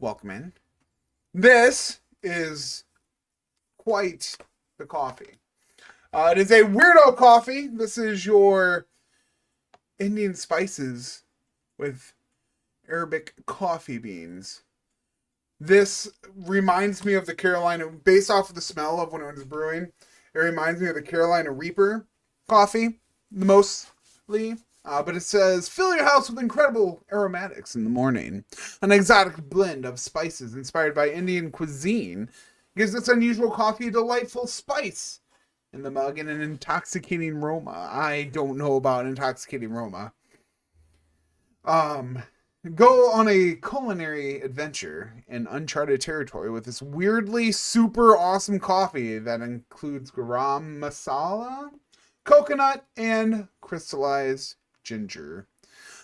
Welcome in. This is quite the coffee. It is a Weirdo coffee. This is your Indian spices with Arabic coffee beans. This reminds me of the Carolina, based off of the smell of when it was brewing, it reminds me of the Carolina Reaper coffee, mostly. But it says, fill your house with incredible aromatics in the morning. An exotic blend of spices inspired by Indian cuisine gives this unusual coffee a delightful spice in the mug and an intoxicating aroma. I don't know about intoxicating aroma. Go on a culinary adventure in uncharted territory with this weirdly super awesome coffee that includes garam masala, coconut, and crystallized ginger.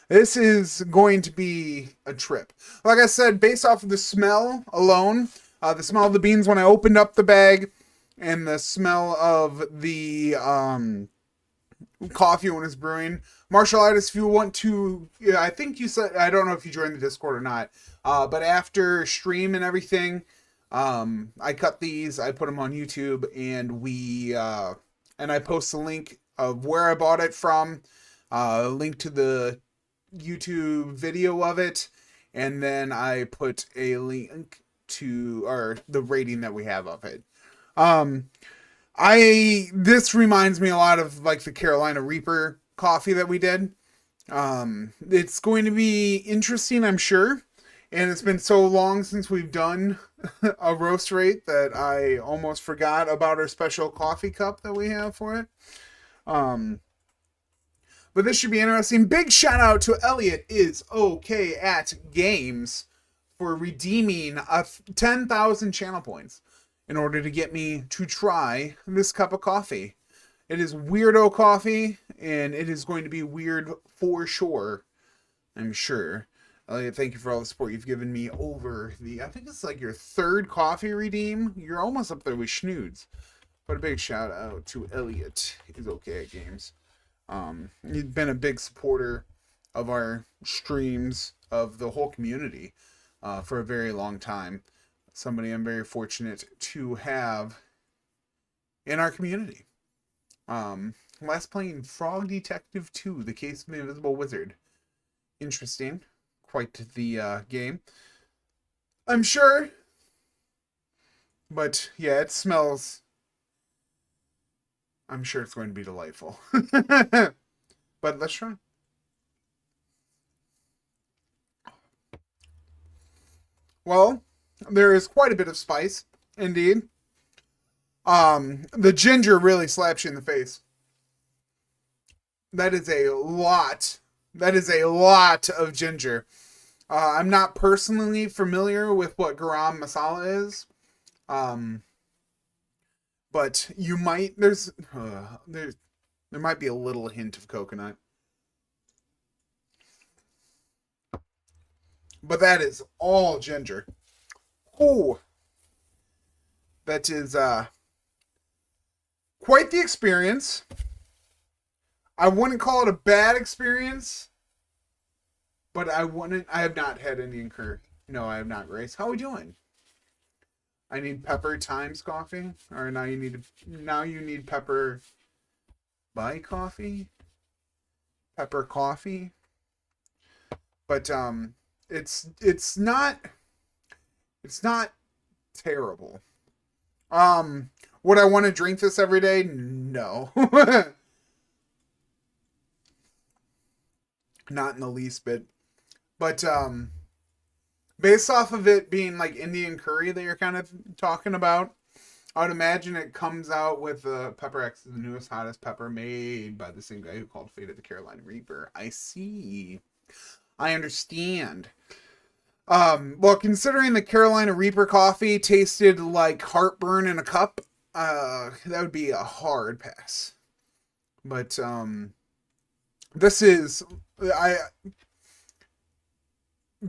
This is going to be a trip. Like I said, based off of the smell alone, the smell of the beans when I opened up the bag, and the smell of the coffee when it's brewing. Martial artists, if you want to, I think you said, I don't know if you joined the Discord or not, but after stream and everything, I cut these, I put them on YouTube, and I post a link of where I bought it from, a link to the YouTube video of it, and then I put a link to, or the rating that we have of it. This reminds me a lot of like the Carolina Reaper coffee that we did. It's going to be interesting, I'm sure. And it's been so long since we've done a roast rate that I almost forgot about our special coffee cup that we have for it. But this should be interesting. Big shout out to Elliot is okay at games for redeeming 10,000 channel points in order to get me to try this cup of coffee. It is Weirdo coffee, and it is going to be weird for sure, I'm sure. Elliot, thank you for all the support you've given me over I think it's like your third coffee redeem. You're almost up there with Schnoods. But a big shout out to Elliot. He's okay at games. He's been a big supporter of our streams, of the whole community, for a very long time. Somebody I'm very fortunate to have in our community. Last playing Frog Detective 2, The Case of the Invisible Wizard. Interesting. Quite the game, I'm sure. But yeah, it smells. I'm sure it's going to be delightful. But let's try. Well, there is quite a bit of spice, indeed. The ginger really slaps you in the face. That is a lot. That is a lot of ginger. I'm not personally familiar with what garam masala is. But you might, there might be a little hint of coconut. But that is all ginger. Oh, that is quite the experience. I wouldn't call it a bad experience, but I have not had Indian curry. No, I have not, Grace. How are we doing? I need pepper times coffee, or now you need pepper by coffee, pepper coffee. But it's not terrible. Would I want to drink this every day? No. Not in the least bit. But based off of it being like Indian curry that you're kind of talking about, I would imagine it comes out with Pepper X, the newest, hottest pepper made by the same guy who called Fate of the Carolina Reaper. I see. I understand. Well, considering the Carolina Reaper coffee tasted like heartburn in a cup, that would be a hard pass. But this is,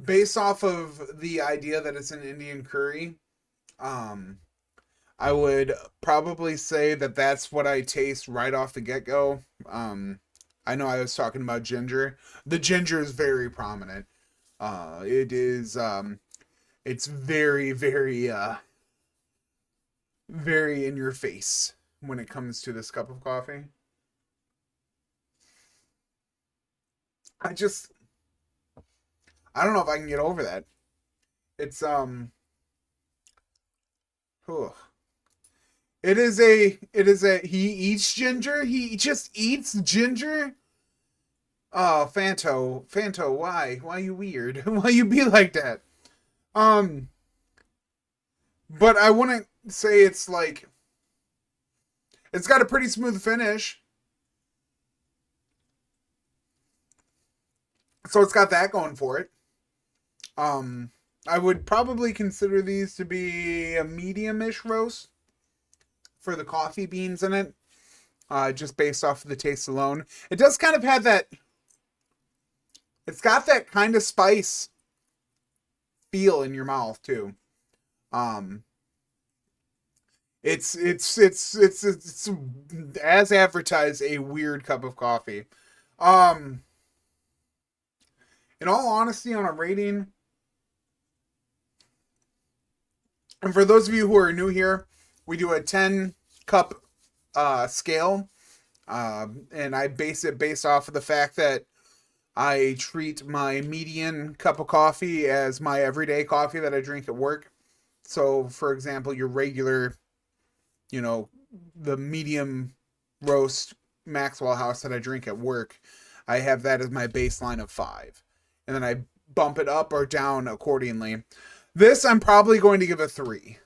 based off of the idea that it's an Indian curry, I would probably say that that's what I taste right off the get-go. I know I was talking about ginger. The ginger is very prominent. It is It's very, very, very in your face when it comes to this cup of coffee. I just, I don't know if I can get over that. It's, ugh. He eats ginger. He just eats ginger. Oh, Fanto, why you weird? Why you be like that? Um, but I wouldn't say it's like, it's got a pretty smooth finish. So it's got that going for it. Um, I would probably consider these to be a medium-ish roast for the coffee beans in it, just based off of the taste alone. It does kind of have that. It's got that kind of spice feel in your mouth too. Um, it's as advertised a weird cup of coffee. Um, in all honesty, on a rating, and for those of you who are new here, we do a 10 cup scale. And I base it based off of the fact that I treat my median cup of coffee as my everyday coffee that I drink at work. So, for example, your regular, you know, the medium roast Maxwell House that I drink at work, I have that as my baseline of 5. And then I bump it up or down accordingly. This I'm probably going to give a 3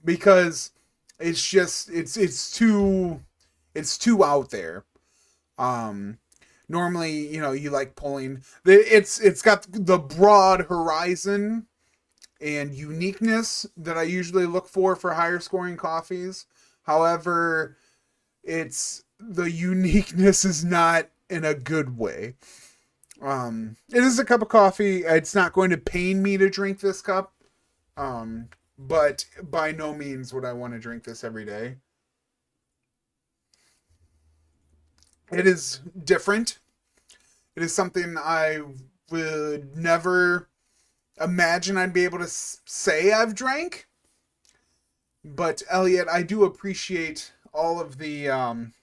because it's just it's too out there. Normally, you know, you like pulling it's got the broad horizon and uniqueness that I usually look for higher scoring coffees. However, it's the uniqueness is not in a good way. It is a cup of coffee. It's not going to pain me to drink this cup. But by no means would I want to drink this every day. It is different. It is something I would never imagine I'd be able to say I've drank. But Elliot, I do appreciate all of the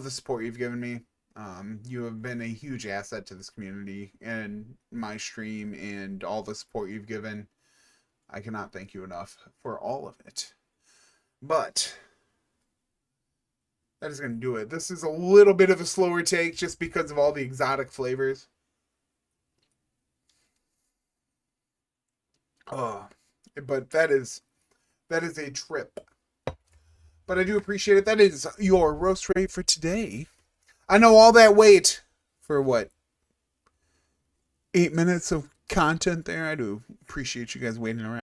support you've given me. You have been a huge asset to this community and my stream and all the support you've given. I cannot thank you enough for all of it. But that is going to do it. This is a little bit of a slower take just because of all the exotic flavors. Oh, but that is a trip. But I do appreciate it. That is your roast rate for today. I know all that wait for what? 8 minutes of content there. I do appreciate you guys waiting around.